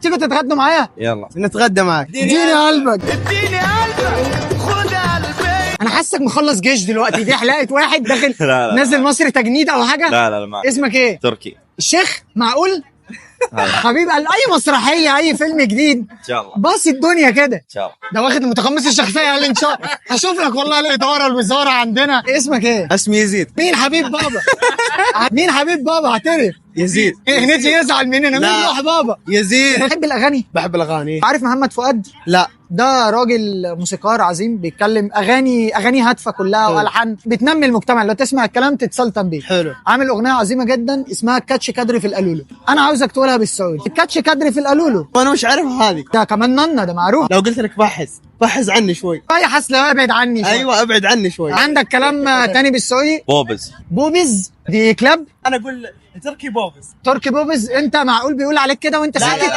تيجوا تتغدوا معايا؟ يلا نتغدى معاك. اديني قلبك خد قلبي. انا حاسك مخلص جيش دلوقتي، دي حلقه واحد داخل لا. نازل مصر تجنيد او حاجه. لا معك. اسمك ايه؟ تركي. الشيخ معقول؟ حبيب قال اي مسرحيه اي فيلم جديد ان شاء الله. باص الدنيا كده. ان شاء الله. ده واخد المتقمص الشخصيه قال لي ان شاء الله هشوف لك والله الاداره والوزاره عندنا. اسمك ايه؟ اسمي يزيد. مين حبيب بابا؟ مين حبيب بابا؟ اعترف. يزيد. هنيجي يزعل مننا. مين روح بابا؟ يزيد. بتحب الاغاني؟ بحب الاغاني. عارف محمد فؤاد؟ لا. ده راجل موسيقار عظيم بيتكلم اغاني هادفه كلها والحان بتنمي المجتمع. لو تسمع الكلام تتسلطن بيه. حلو. عامل اغنيه عظيمه جدا اسمها كاتش كادري في القالولو. انا عاوزك تقولها بالسعودي. الكاتش كادري في القالولو. وانا مش عارفها هذه. ده كمان ننا ده معروف. لو قلت لك بحث عني شوي. يا حسن ابعد عني شوي. ايوه ابعد عني شوي. عندك كلام تاني بالسعودي؟ بوبز. بوبز دي كلاب. انا اقول تركي بوبز. تركي بوبز. انت معقول بيقول عليك كده وانت ساكت؟